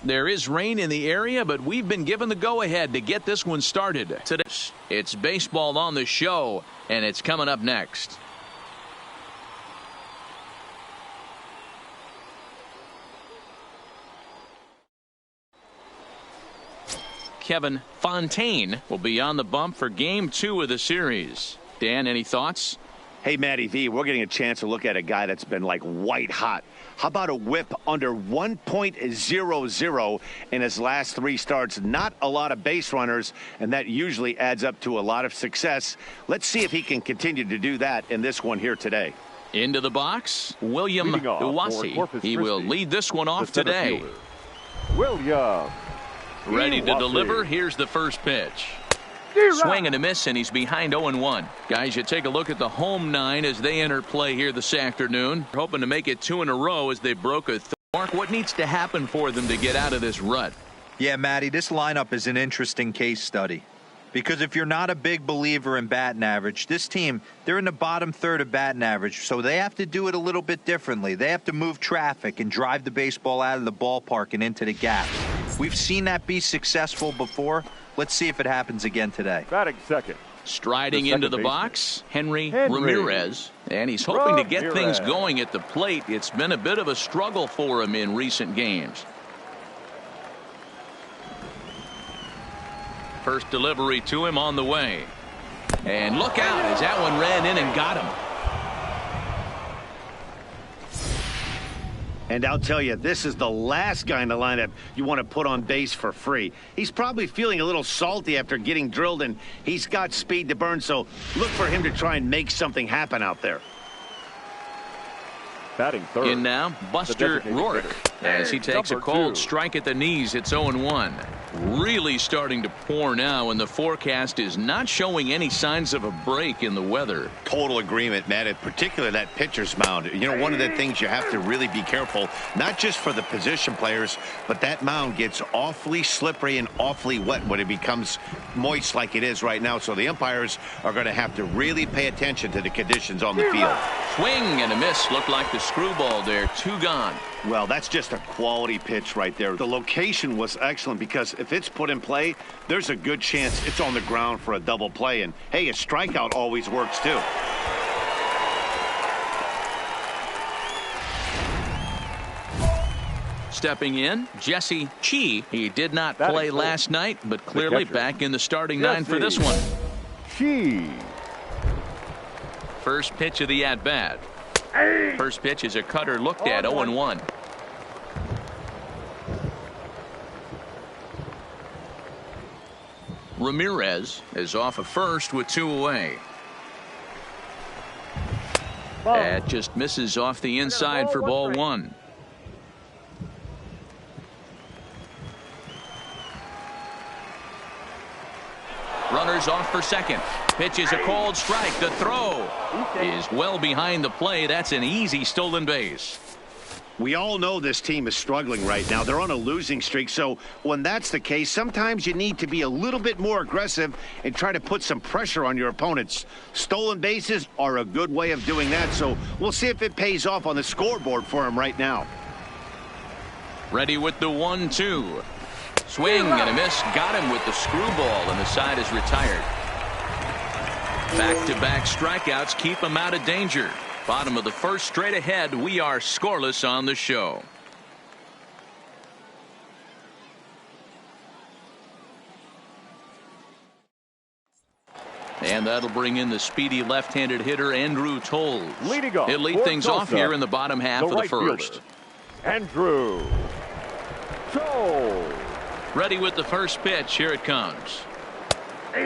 There is rain in the area, but we've been given the go-ahead to get this one started. Today, it's baseball on the show, and it's coming up next. Kevin Fontaine will be on the bump for Game 2 of the series. Dan, any thoughts? Hey, Matty V, we're getting a chance to look at a guy that's been like white hot. How about a whip under 1.00 in his last 3 starts? Not a lot of base runners, and that usually adds up to a lot of success. Let's see if he can continue to do that in this one here today. Into the box, William Iwasi. He will lead this one off today. William. Ready to deliver. Here's the first pitch. Swing and a miss, and he's behind 0-1. Guys, you take a look at the home 9 as they enter play here this afternoon. Hoping to make it 2 in a row as they broke a Mark, what needs to happen for them to get out of this rut? Yeah, Matty, this lineup is an interesting case study. Because if you're not a big believer in batting average, this team, they're in the bottom third of batting average, so they have to do it a little bit differently. They have to move traffic and drive the baseball out of the ballpark and into the gaps. We've seen that be successful before. Let's see if it happens again today. Batting second. Striding into the box, Henry Ramirez. And he's hoping to get things going at the plate. It's been a bit of a struggle for him in recent games. First delivery to him on the way. And look out as that one ran in and got him. And I'll tell you, this is the last guy in the lineup you want to put on base for free. He's probably feeling a little salty after getting drilled, and he's got speed to burn, so look for him to try and make something happen out there. Batting third. In now, Buster Rourke as he takes a cold strike at the knees. It's 0-1. Really starting to pour now, and the forecast is not showing any signs of a break in the weather. Total agreement, Matt, in particular that pitcher's mound. You know, one of the things you have to really be careful, not just for the position players, but that mound gets awfully slippery and awfully wet when it becomes moist like it is right now. So the umpires are going to have to really pay attention to the conditions on the field. Swing and a miss. Looked like the screwball there. 2 gone. Well, that's just a quality pitch right there. The location was excellent because if it's put in play, there's a good chance it's on the ground for a double play. And, hey, a strikeout always works, too. Stepping in, Jesse Chi. He did not play last night, but clearly back in the starting 9 for this one. Chi. First pitch of the at-bat. First pitch is a cutter looked at. 0-1. Ramirez is off of first with 2 away. That just misses off the inside for ball 1. Runners off for second. Pitch is a called strike. The throw is well behind the play. That's an easy stolen base. We all know this team is struggling right now. They're on a losing streak, so when that's the case, sometimes you need to be a little bit more aggressive and try to put some pressure on your opponents. Stolen bases are a good way of doing that, so we'll see if it pays off on the scoreboard for him right now. Ready with the 1-2. Swing and a miss. Got him with the screwball, and the side is retired. Back-to-back strikeouts keep him out of danger. Bottom of the first, straight ahead. We are scoreless on the show. And that'll bring in the speedy left-handed hitter Andrew Toles. He'll lead things off here in the bottom half of the first. Andrew Toles. Ready with the first pitch. Here it comes.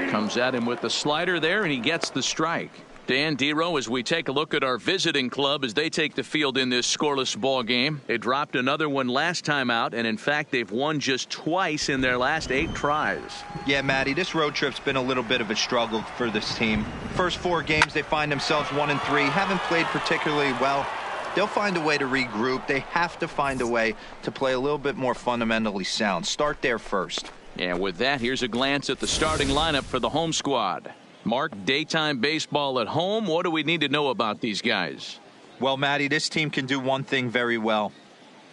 Comes at him with the slider there, and he gets the strike. Dan Dero, as we take a look at our visiting club as they take the field in this scoreless ball game. They dropped another one last time out, and in fact they've won just twice in their last 8 tries. Yeah, Matty, this road trip's been a little bit of a struggle for this team. First 4 games they find themselves 1-3, haven't played particularly well. They'll find a way to regroup. They have to find a way to play a little bit more fundamentally sound. Start there first. And with that, here's a glance at the starting lineup for the home squad. Mark, daytime baseball at home. What do we need to know about these guys? Well, Matty, this team can do one thing very well.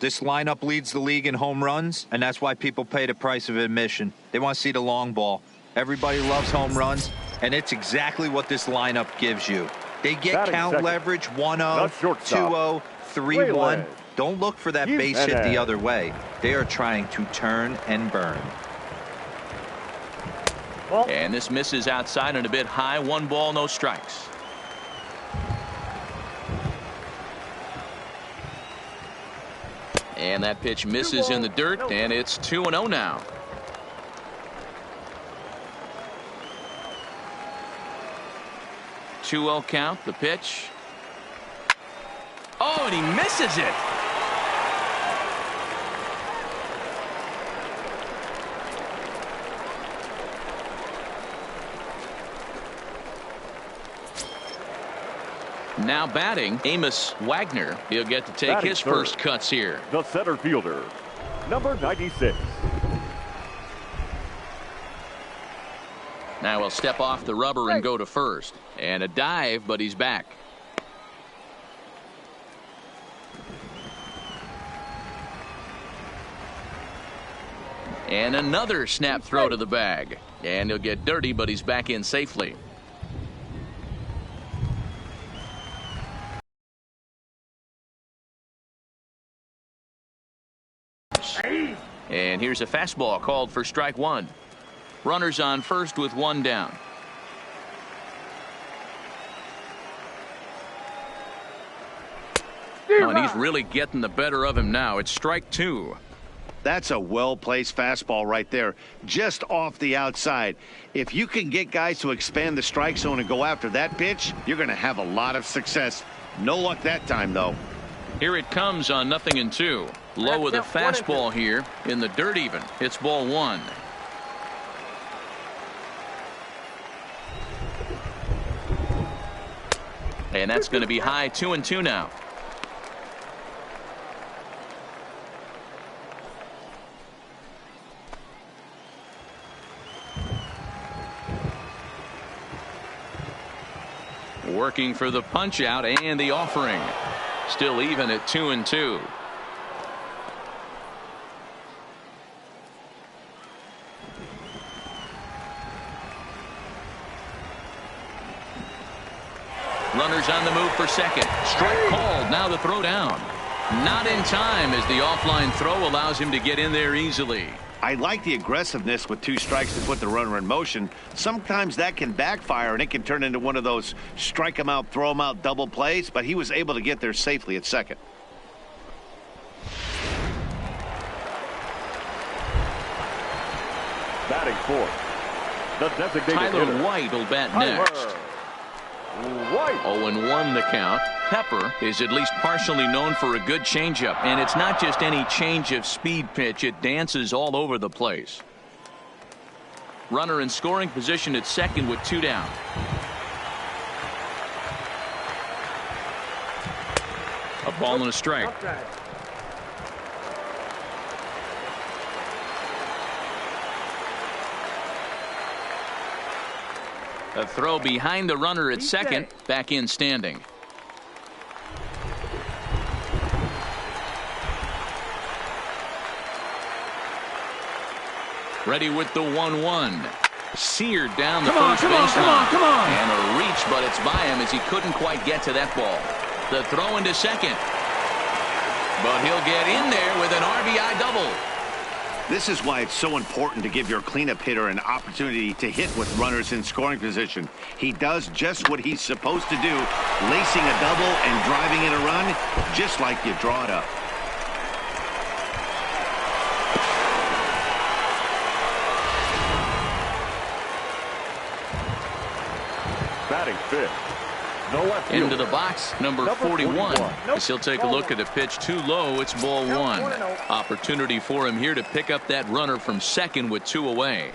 This lineup leads the league in home runs, and that's why people pay the price of admission. They want to see the long ball. Everybody loves home runs, and it's exactly what this lineup gives you. They get Batting count second. leverage 1-0, The shortstop, 2-0, 3-1. Waylon. Don't look for that base hit the other way. They are trying to turn and burn. And this misses outside and a bit high. 1 ball, no strikes. And that pitch misses in the dirt, and it's 2-0 now. Two-0 count, the pitch. Oh, and he misses it. Now batting, Amos Wagner. He'll get to take Batting his third. first cuts here. The center fielder, number 96. Now he'll step off the rubber and go to first. And a dive, but he's back. And another snap throw to the bag. And he'll get dirty, but he's back in safely. And here's a fastball called for strike 1. Runners on first with 1 down. Oh, and he's really getting the better of him now. It's strike 2. That's a well-placed fastball right there, just off the outside. If you can get guys to expand the strike zone and go after that pitch, you're going to have a lot of success. No luck that time, though. Here it comes on 0-2. Low with a fastball here in the dirt even. It's ball 1. And that's going to be high. 2-2 now. Working for the punch out and the offering. Still even at 2-2. Runners on the move for second. Strike called. Now the throw down. Not in time as the offline throw allows him to get in there easily. I like the aggressiveness with 2 strikes to put the runner in motion. Sometimes that can backfire and it can turn into one of those strike him out, throw him out double plays, but he was able to get there safely at second. Batting fourth, the designated Tyler hitter, White will bat Tyler next. White. 0-1 the count. Pepper is at least partially known for a good changeup, and it's not just any change of speed pitch. It dances all over the place. Runner in scoring position at second with 2 down. A ball and a strike. A throw behind the runner at second. Back in standing. Ready with the 1-1. Seared down the first baseline. And a reach, but it's by him as he couldn't quite get to that ball. The throw into second. But he'll get in there with an RBI double. This is why it's so important to give your cleanup hitter an opportunity to hit with runners in scoring position. He does just what he's supposed to do, lacing a double and driving in a run, just like you draw it up. Batting fifth, the left Into fielder, the box, number 41. As he'll take a look at a pitch too low. It's ball 1. Opportunity for him here to pick up that runner from second with 2 away.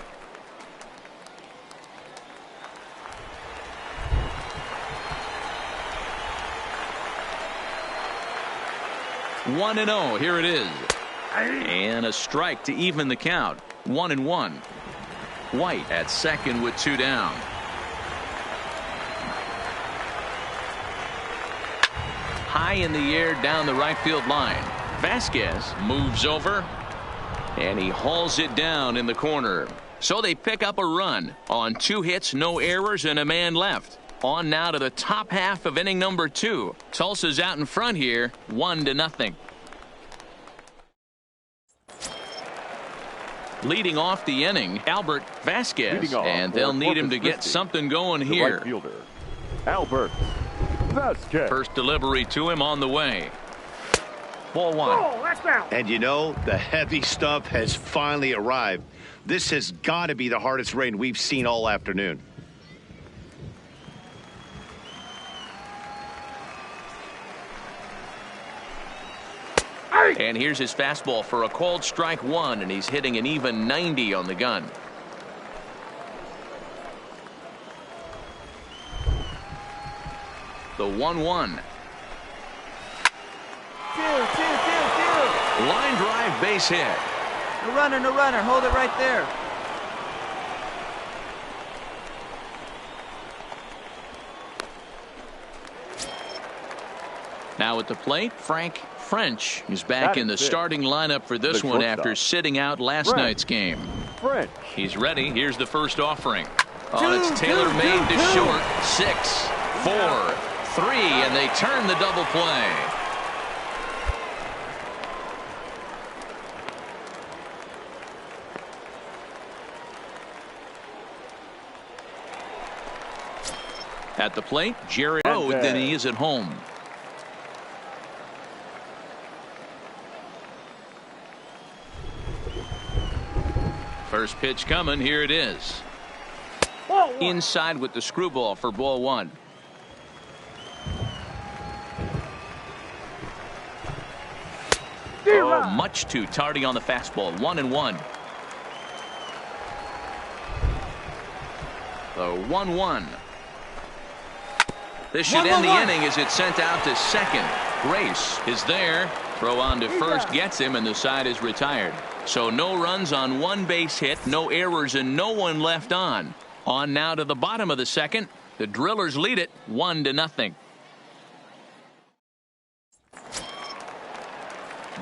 One and 0. Here it is. And a strike to even the count. 1-1. White at second with 2 down. High in the air down the right field line. Vasquez moves over, and he hauls it down in the corner. So they pick up a run on 2 hits, no errors, and a man left. On now to the top half of inning number 2. Tulsa's out in front here, 1-0. Leading off the inning, Albert Vasquez, and they'll need him to get something going here. Right fielder, Albert Vasquez. First delivery to him on the way. Ball 1. And you know, the heavy stuff has finally arrived. This has got to be the hardest rain we've seen all afternoon. And here's his fastball for a called strike 1, and he's hitting an even 90 on the gun. The 1-1. Line drive, base hit. No runner, no runner. Hold it right there. Now at the plate, Frank French is back in the starting lineup for this one after sitting out last night's game. French. He's ready. Here's the first offering. Oh, it's tailor-made to short. 6, 4, 3, and they turn the double play. At the plate, Jared Ode, then he is at home. First pitch coming. Here it is. Inside with the screwball for ball 1. Oh, much too tardy on the fastball. 1-1. The 1-1. This should end the inning as it's sent out to second. Grace is there. Throw on to first gets him, and the side is retired. So no runs on 1 base hit, no errors, and no one left on. On now to the bottom of the second. The Drillers lead it 1-0.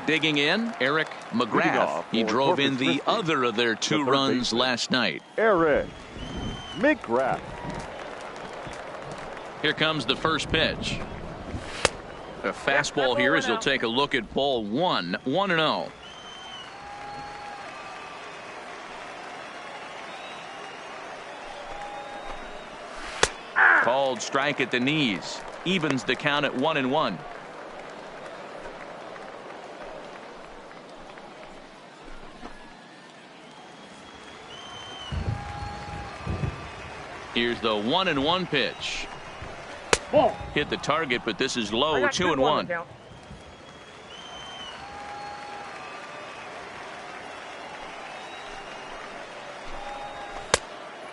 Digging in, Eric McGrath. He drove in the other of their 2 runs last night. Eric McGrath. Here comes the first pitch. A fastball here as he'll take a look at ball 1. 1-0. Called strike at the knees. Evens the count at 1-1. Here's the 1-1 pitch. Hit the target, but this is low. 2-1.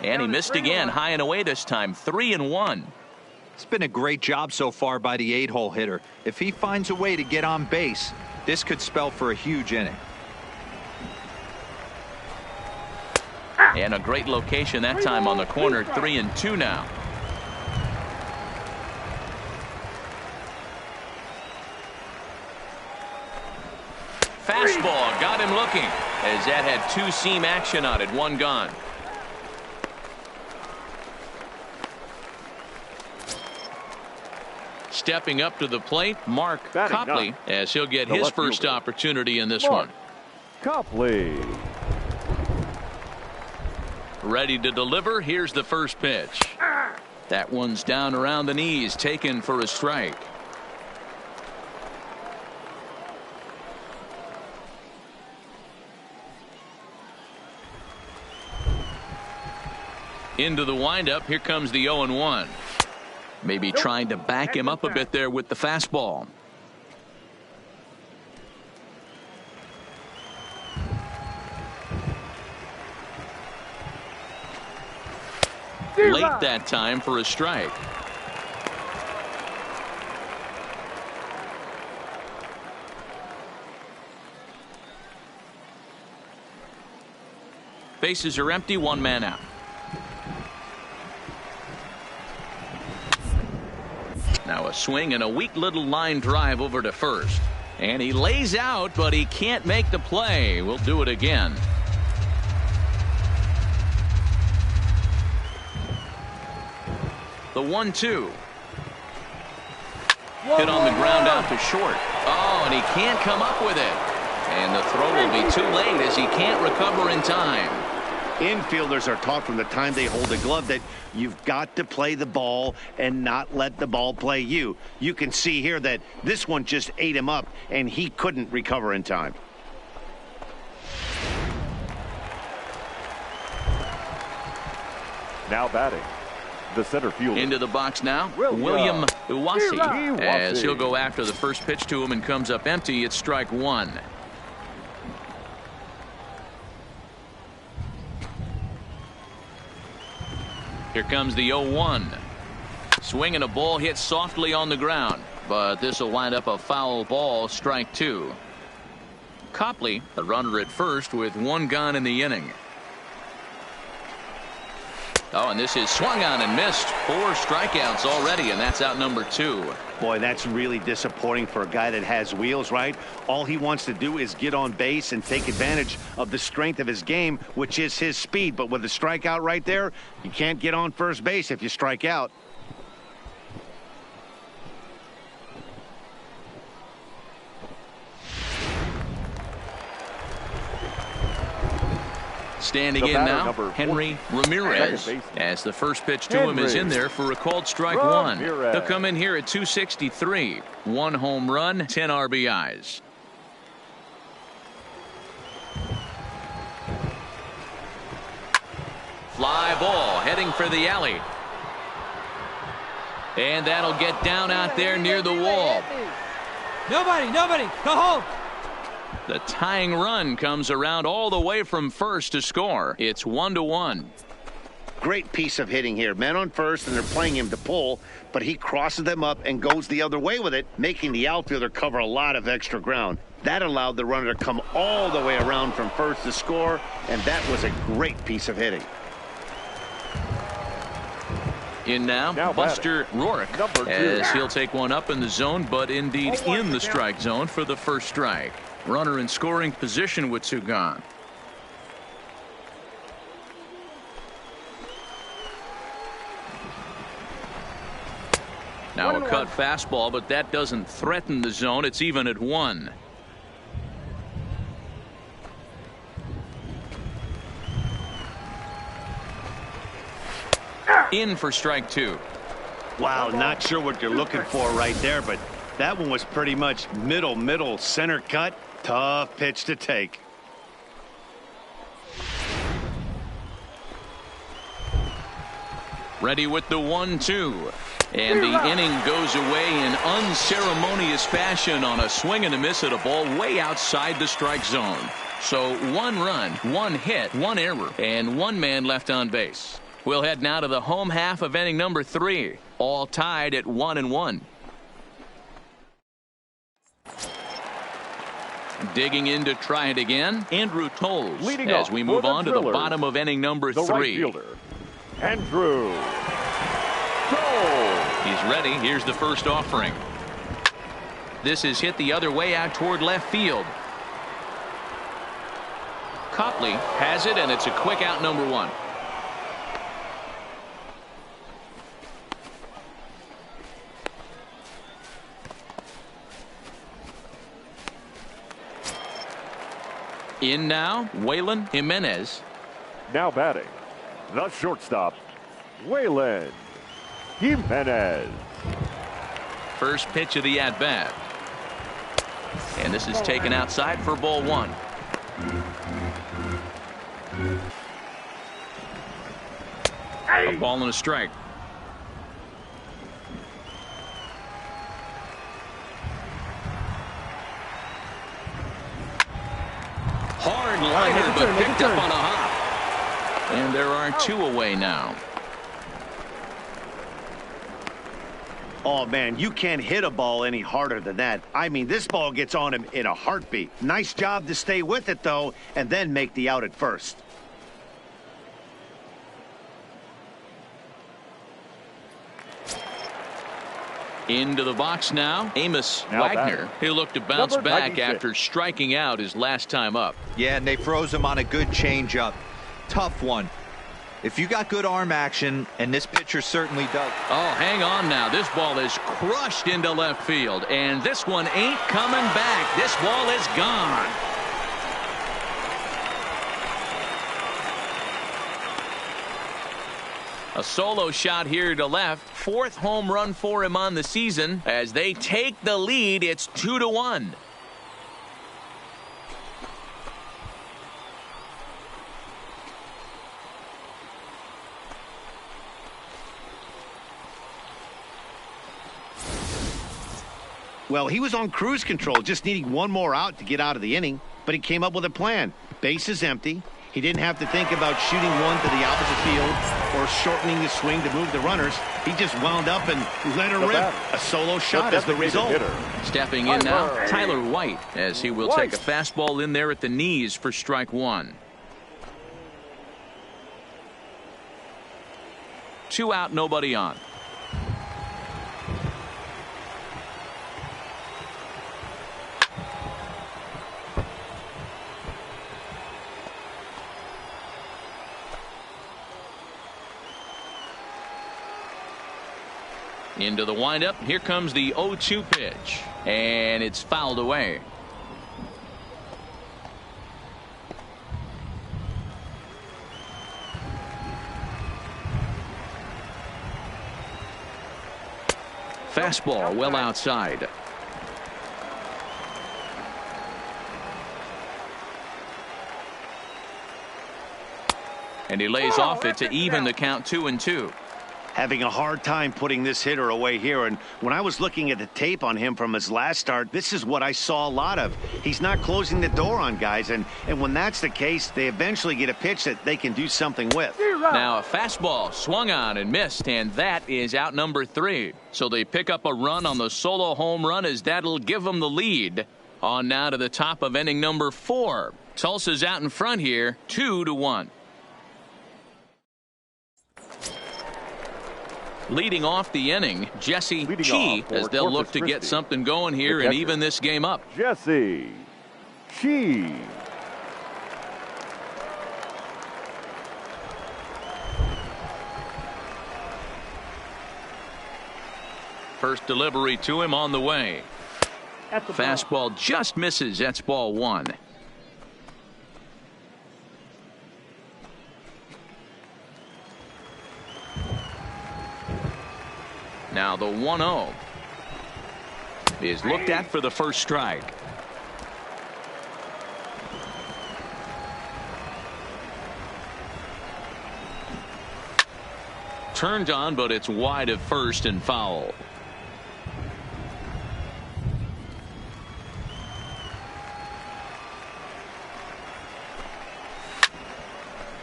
And he missed again, high and away this time. 3-1. It's been a great job so far by the 8-hole hitter. If he finds a way to get on base, this could spell for a huge inning. And a great location that time on the corner. 3-2 now. Fastball got him looking as that had 2-seam action on it. 1 gone. Stepping up to the plate, Mark Copley, as he'll get his first opportunity in this one. Copley. Ready to deliver. Here's the first pitch. That one's down around the knees, taken for a strike. Into the windup. Here comes the 0-1. Maybe trying to back him up a bit there with the fastball. Late that time for a strike. Bases are empty. 1 man out. Now a swing and a weak little line drive over to first. And he lays out, but he can't make the play. We'll do it again. The 1-2. Hit on the ground out to short. Oh, and he can't come up with it. And the throw will be too late as he can't recover in time. Infielders are taught from the time they hold a glove that you've got to play the ball and not let the ball play you. You can see here that this one just ate him up, and he couldn't recover in time. Now batting, the center fielder. Into the box now, William Uwasi. As Uwasi. he'll go after the first pitch to him and comes up empty. It's strike one. Here comes the 0-1. Swinging a ball hit softly on the ground, but this will wind up a foul ball, strike two. Copley, the runner at first with one gone in the inning. Oh, and this is swung on and missed. 4 strikeouts already, and that's out number 2. Boy, that's really disappointing for a guy that has wheels, right? All he wants to do is get on base and take advantage of the strength of his game, which is his speed. But with a strikeout right there, you can't get on first base if you strike out. Standing in now, Henry Ramirez, as the first pitch to him is in there for a called strike one. He'll come in here at 263. 1 home run, 10 RBIs. Fly ball heading for the alley. And that'll get down out there near the wall. Nobody, go home. The tying run comes around all the way from first to score. It's 1-1. Great piece of hitting here. Men on first, and they're playing him to pull, but he crosses them up and goes the other way with it, making the outfielder cover a lot of extra ground. That allowed the runner to come all the way around from first to score, and that was a great piece of hitting. In now Buster Rourke, as he'll take one up in the zone, but indeed in the strike zone for the first strike. Runner in scoring position with 2 gone. Now a cut fastball, but that doesn't threaten the zone. It's even at 1. In for strike 2. Wow, not sure what you're looking for right there, but that one was pretty much middle center cut. Tough pitch to take. Ready with the 1-2. And the inning goes away in unceremonious fashion on a swing and a miss at a ball way outside the strike zone. So 1 run, 1 hit, 1 error, and 1 man left on base. We'll head now to the home half of inning number 3. All tied at 1-1. Digging in to try it again, Andrew Toles, as we move on to the bottom of inning number 3. Right fielder, Andrew Toles. He's ready. Here's the first offering. This is hit the other way out toward left field. Copley has it, and it's a quick out, number 1. In now, Waylon Jimenez. Now batting, the shortstop, Waylon Jimenez. First pitch of the at-bat. And this is taken outside for ball 1. A ball and a strike. Hard liner, but picked up on a hop. And there are 2 away now. Oh, man, you can't hit a ball any harder than that. I mean, this ball gets on him in a heartbeat. Nice job to stay with it, though, and then make the out at first. Into the box now, Amos Wagner. He'll look to bounce Number back 96. after striking out his last time up. Yeah, and they froze him on a good changeup. Tough one. If you got good arm action, and this pitcher certainly does. Oh, hang on now. This ball is crushed into left field, and this one ain't coming back. This ball is gone. A solo shot here to left. 4th home run for him on the season. As they take the lead, it's 2-1. Well, he was on cruise control, just needing one more out to get out of the inning. But he came up with a plan. Base is empty. He didn't have to think about shooting one to the opposite field or shortening the swing to move the runners. He just wound up and let her rip. A solo shot is the result. Stepping in now, Tyler White, as he will take a fastball in there at the knees for strike 1. 2 out, nobody on. Into the windup. Here comes the 0-2 pitch. And it's fouled away. Fastball well outside. And he lays off it to even the count 2-2. Having a hard time putting this hitter away here. And when I was looking at the tape on him from his last start, this is what I saw a lot of. He's not closing the door on guys. And when that's the case, they eventually get a pitch that they can do something with. Now a fastball swung on and missed, and that is out number 3. So they pick up a run on the solo home run, as that'll give them the lead. On now to the top of inning number 4. Tulsa's out in front here, 2-1. Leading off the inning, Jesse Chi, as they'll look to get something going here and even this game up. Jesse Chi. First delivery to him on the way. Fastball just misses. That's ball 1. Now the 1-0 is looked at for the first strike. Turned on, but it's wide of first and foul.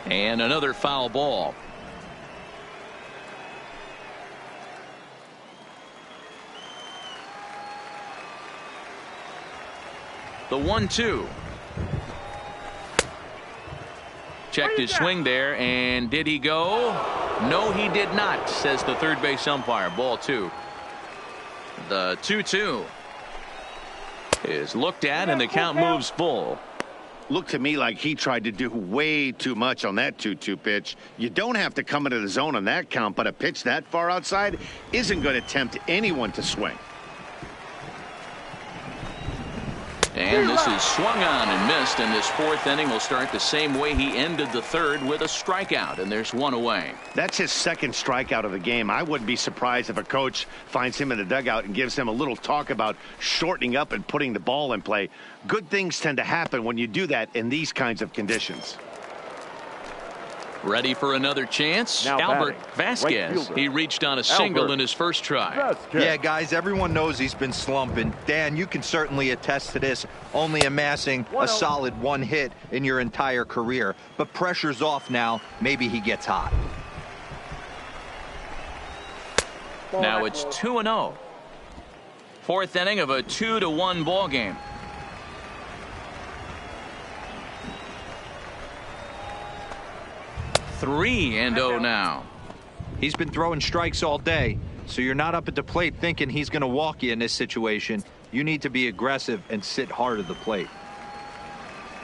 And another foul ball. The 1-2. Checked his swing there, and did he go? No, he did not, says the third base umpire. Ball 2. The 2-2 is looked at, and the count moves full. Looked to me like he tried to do way too much on that 2-2 pitch. You don't have to come into the zone on that count, but a pitch that far outside isn't going to tempt anyone to swing. And this is swung on and missed, and this 4th inning will start the same way he ended the 3rd, with a strikeout, and there's 1 away. That's his 2nd strikeout of the game. I wouldn't be surprised if a coach finds him in the dugout and gives him a little talk about shortening up and putting the ball in play. Good things tend to happen when you do that in these kinds of conditions. Ready for another chance? Now Albert batting, Vasquez. right He reached on a single in his first try. Vasquez. Yeah, guys, everyone knows he's been slumping. Dan, you can certainly attest to this, only amassing a solid 1 hit in your entire career. But pressure's off now. Maybe he gets hot. Now it's 2-0. 4th inning of a 2-1 ball game. 3-0 now. He's been throwing strikes all day, So you're not up at the plate thinking he's going to walk you in this situation. You need to be aggressive and sit hard at the plate.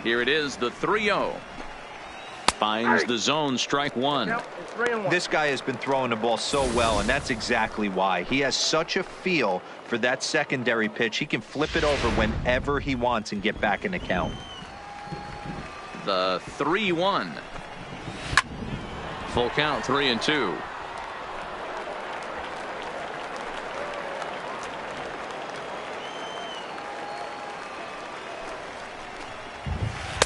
Here it is, the 3-0. Finds the zone, strike one. This guy has been throwing the ball so well, and that's exactly why. He has such a feel for that secondary pitch. He can flip it over whenever he wants and get back in the count. The 3-1. Full count, 3-2.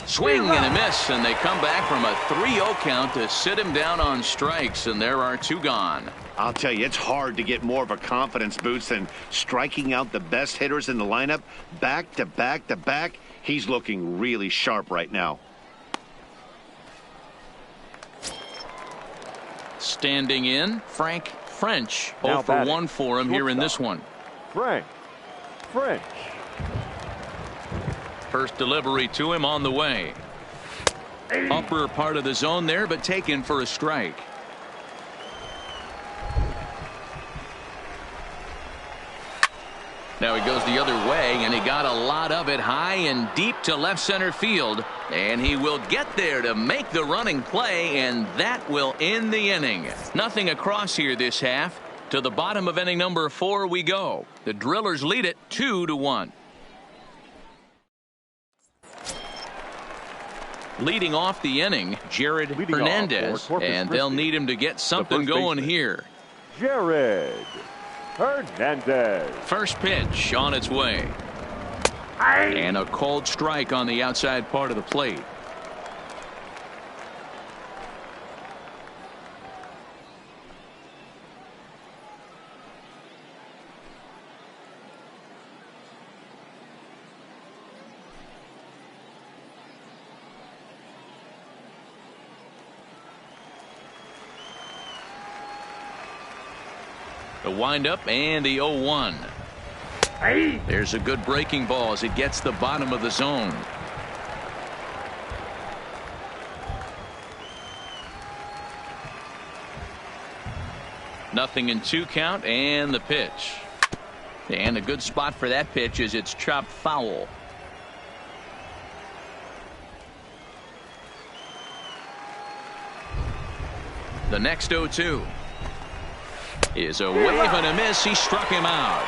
Swing and a miss, and they come back from a 3-0 count to sit him down on strikes, and there are two gone. I'll tell you, it's hard to get more of a confidence boost than striking out the best hitters in the lineup back to back to back. He's looking really sharp right now. Standing in, Frank French. Now 0 for 1 for him here in this one. Frank French. First delivery to him on the way. Upper part of the zone there, but taken for a strike. Now he goes the other way, and he got a lot of it high and deep to left center field. And he will get there to make the running play, and that will end the inning. Nothing across here this half. To the bottom of inning number 4 we go. The Drillers lead it 2-1. Leading off the inning, Jared Hernandez, and they'll need him to get something going here. Jared Hernandez. First pitch on its way. And a cold strike on the outside part of the plate. The windup and the 0-1. There's a good breaking ball as it gets the bottom of the zone. Nothing in 2 count, and the pitch. And a good spot for that pitch is it's chopped foul. The next 0-2 is a wave and a miss. He struck him out.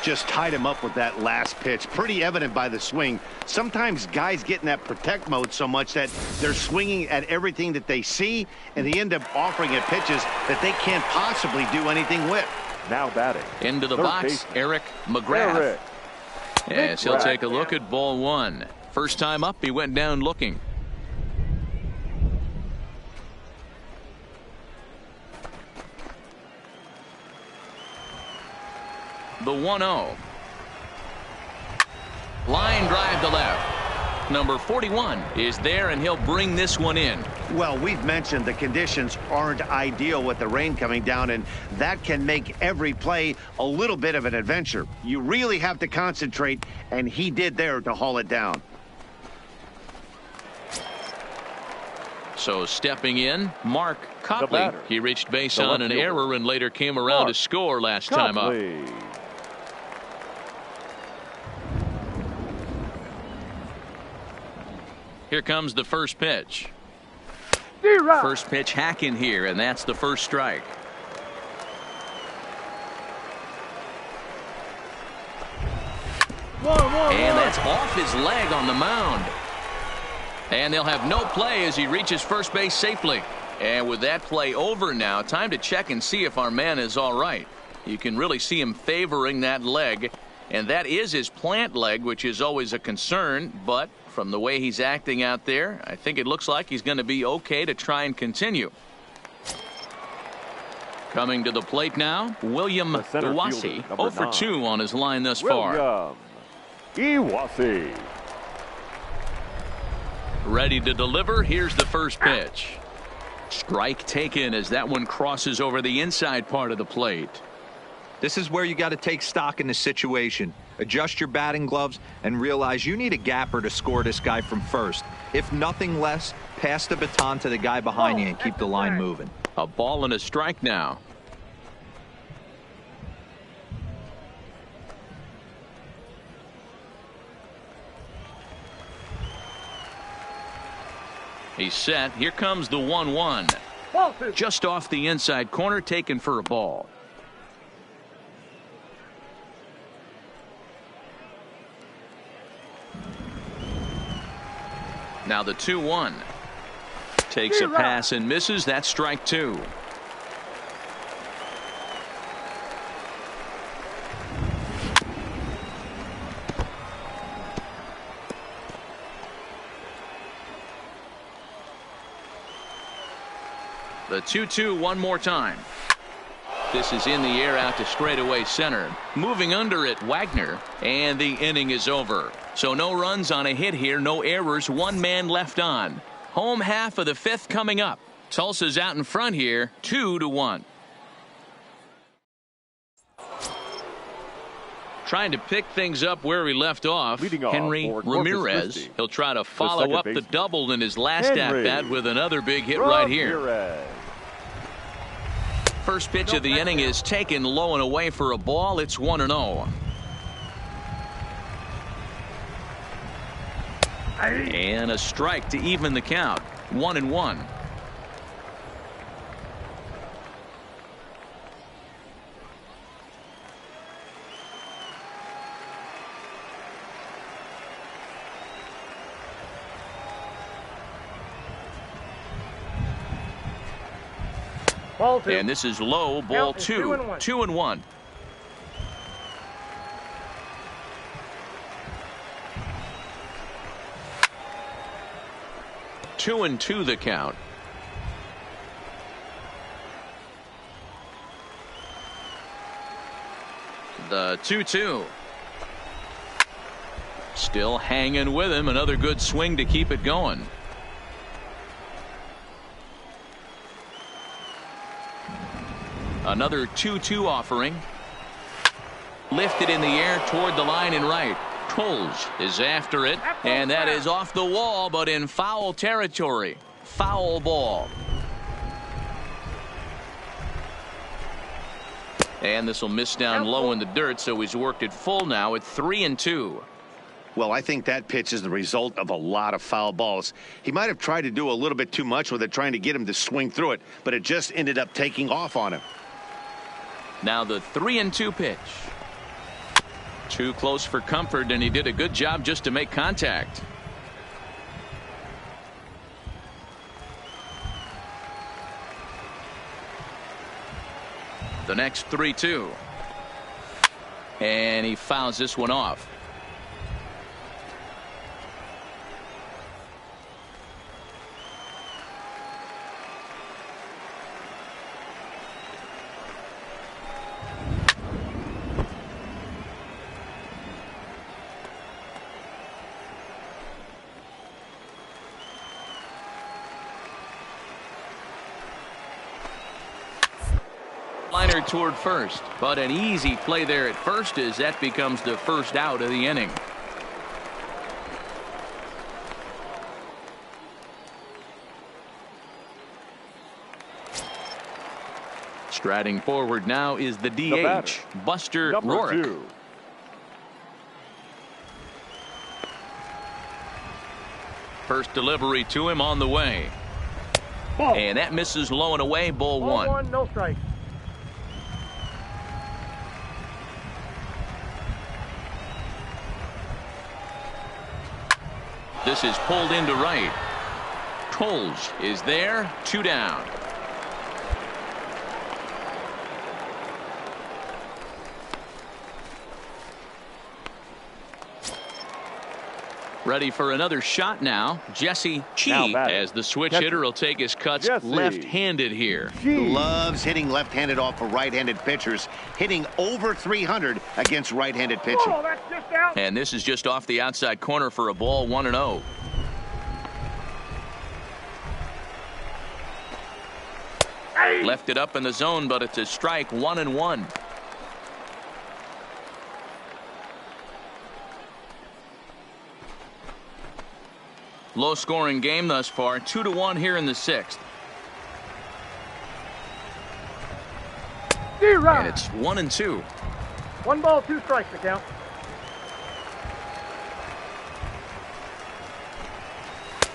Just tied him up with that last pitch. Pretty evident by the swing. Sometimes guys get in that protect mode so much that they're swinging at everything that they see, and they end up offering it pitches that they can't possibly do anything with. Now batting. Into the Third box, baseman. Eric McGrath. Eric As he'll McGrath. take a look at ball 1. First time up, he went down looking. The 1-0. Line drive to left. Number 41 is there, and he'll bring this one in. Well, we've mentioned the conditions aren't ideal with the rain coming down, and that can make every play a little bit of an adventure. You really have to concentrate, and he did there to haul it down. So stepping in, Mark Copley. batter. He reached base The on left an fielder. error and later came around to Mark score last time up. Copley. Here comes the first pitch. First pitch hacking here, and that's the first strike. And that's off his leg on the mound. And they'll have no play as he reaches first base safely. And with that play over now, time to check and see if our man is all right. You can really see him favoring that leg, and that is his plant leg, which is always a concern. But from the way he's acting out there, I think it looks like he's going to be okay to try and continue. Coming to the plate now, William The center Iwasi. fielder, 0 number for 9. 2 on his line thus far. William Iwasi. Ready to deliver. Here's the first pitch. Strike taken as that one crosses over the inside part of the plate. This is where you got to take stock in the situation. Adjust your batting gloves and realize you need a gapper to score this guy from first. If nothing less, pass the baton to the guy behind you and keep the line moving. A ball and a strike now. He's set. Here comes the 1-1. Just off the inside corner, taken for a ball. Now the 2-1. Takes a pass and misses. That's strike two. The 2-2 one more time. This is in the air out to straightaway center. Moving under it, Wagner, and the inning is over. So no runs on a hit here, no errors, one man left on. Home half of the fifth coming up. Tulsa's out in front here, 2-1. Trying to pick things up where he left off. Henry Ramirez. He'll try to follow up the double in his last at-bat with another big hit right here. First pitch of the inning is taken low and away for a ball. It's 1-0. And a strike to even the count. 1-1. And this is low, ball two. 2-1. 2-2 the count. The 2-2. Still hanging with him. Another good swing to keep it going. Another 2-2 offering. Lifted in the air toward the line and right. Toles is after it, and that is off the wall, but in foul territory. Foul ball. And this will miss down low in the dirt, so he's worked it full now at 3-2. Well, I think that pitch is the result of a lot of foul balls. He might have tried to do a little bit too much with it, trying to get him to swing through it, but it just ended up taking off on him. Now the 3-2 pitch. Too close for comfort, and he did a good job just to make contact. The next 3-2. And he fouls this one off. Liner toward first, but an easy play there at first as that becomes the first out of the inning. Striding forward now is the DH, Buster Roark. First delivery to him on the way. Ball. And that misses low and away, ball one. No strike. This is pulled into right. Toles is there, 2 down. Ready for another shot now. Jesse Chi, as the switch hitter, will take his cuts left-handed here. Loves hitting left-handed off of right-handed pitchers, hitting over 300 against right-handed pitching. Oh, that's just out. And this is just off the outside corner for a ball, 1-0. Left it up in the zone, but it's a strike, 1-1. Low scoring game thus far, 2-1 here in the sixth. And it's 1-2. 1 ball, 2 strikes to count.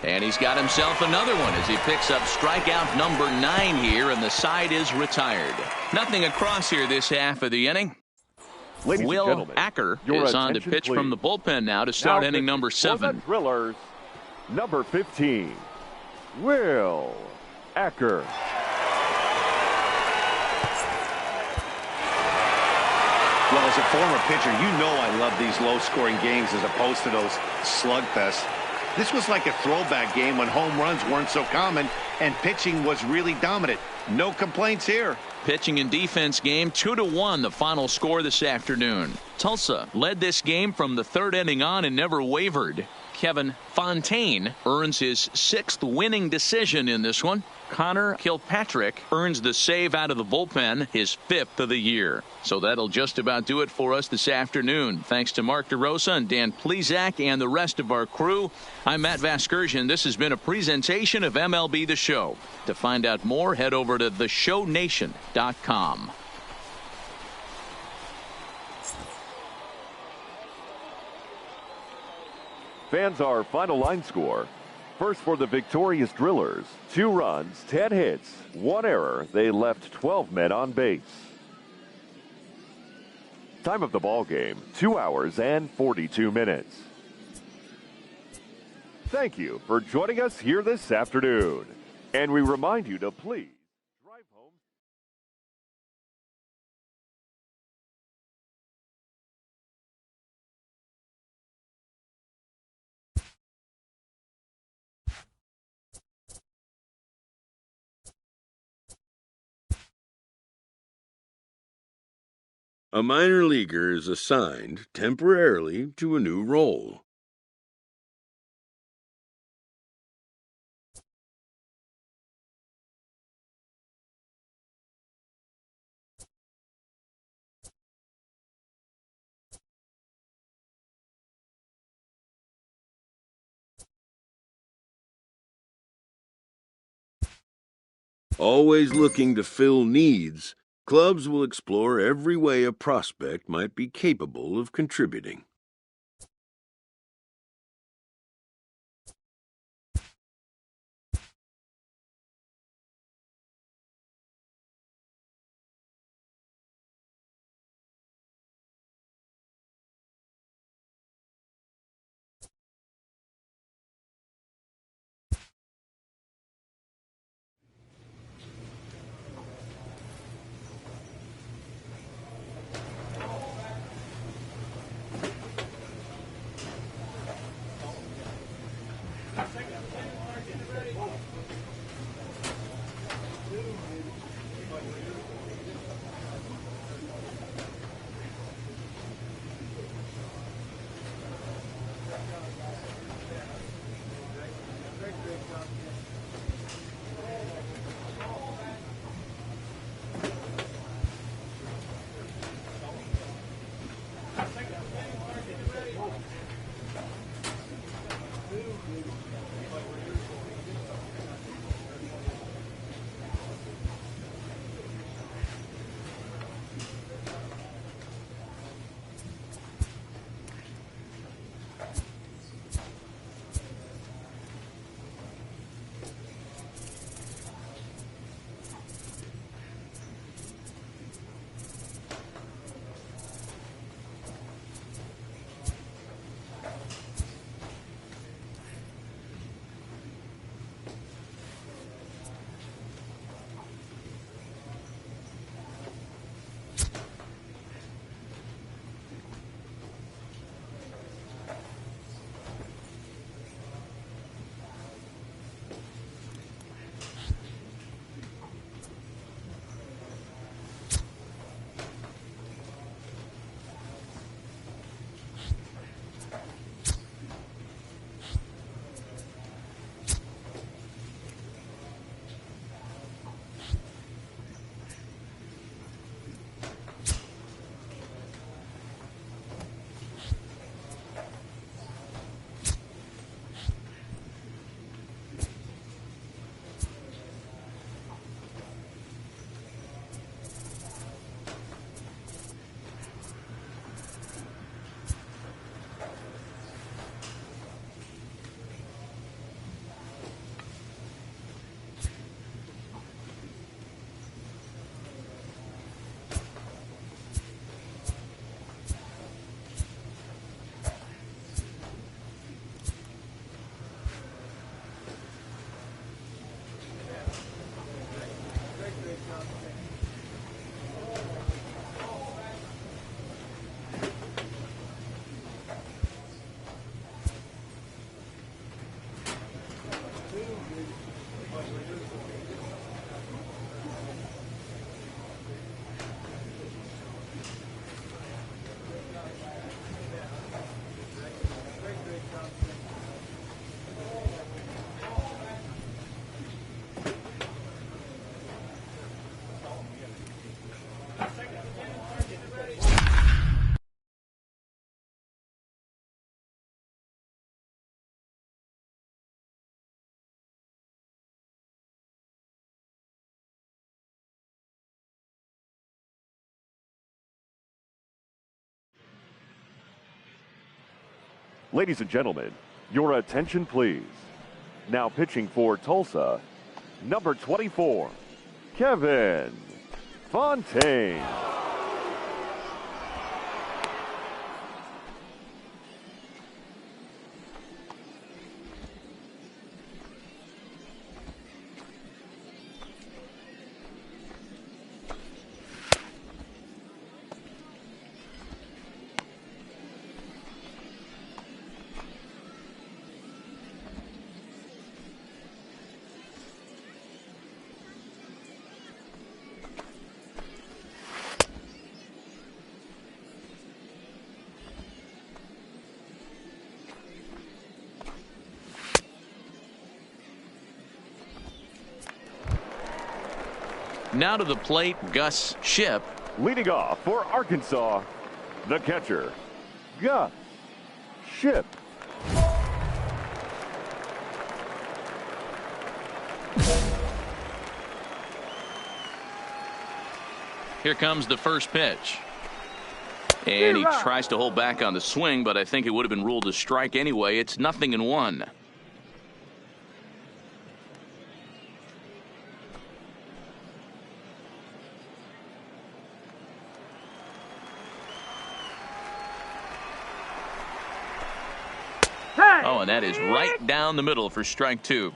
And he's got himself another one as he picks up strikeout number 9 here, and the side is retired. Nothing across here this half of the inning. Ladies Will and gentlemen, Acker your is on to attention, pitch from the please. bullpen now to start Now inning number pitching for the 7. Drillers, number 15, Will Acker. Well, as a former pitcher, you know I love these low-scoring games as opposed to those slugfests. This was like a throwback game when home runs weren't so common and pitching was really dominant. No complaints here. Pitching and defense game 2-1 the final score this afternoon. Tulsa led this game from the 3rd inning on and never wavered. Kevin Fontaine earns his 6th winning decision in this one. Connor Kilpatrick earns the save out of the bullpen, his 5th of the year. So that'll just about do it for us this afternoon. Thanks to Mark DeRosa and Dan Plesac and the rest of our crew. I'm Matt Vasgersian. This has been a presentation of MLB The Show. To find out more, head over to theshownation.com. Fans, our final line score. First for the victorious Drillers, 2 runs, 10 hits, 1 error. They left 12 men on base. Time of the ball game, 2 hours and 42 minutes. Thank you for joining us here this afternoon. And we remind you to please drive home. A minor leaguer is assigned temporarily to a new role. Always looking to fill needs, clubs will explore every way a prospect might be capable of contributing. Ladies and gentlemen, your attention please. Now pitching for Tulsa, number 24, Kevin Fontaine. Now to the plate, Gus Shipp. Leading off for Arkansas, the catcher, Gus Shipp. Here comes the first pitch. And he tries to hold back on the swing, but I think it would have been ruled a strike anyway. It's 0-1. Oh, and that is right down the middle for strike 2.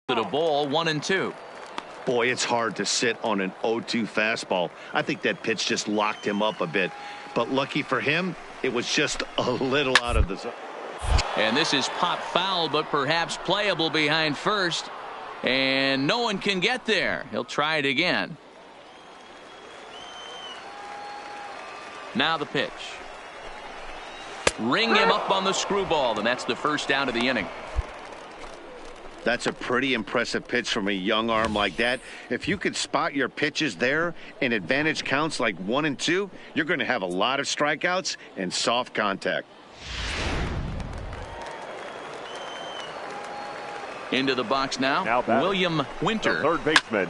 To the ball, 1-2. Boy, it's hard to sit on an 0-2 fastball. I think that pitch just locked him up a bit. But lucky for him, it was just a little out of the zone. And this is pop foul, but perhaps playable behind first. And no one can get there. He'll try it again. Now the pitch. Ring him up on the screwball, and that's the first out of the inning. That's a pretty impressive pitch from a young arm like that. If you could spot your pitches there and advantage counts like 1 and 2, you're going to have a lot of strikeouts and soft contact. Into the box now batting, William Winter. the third baseman.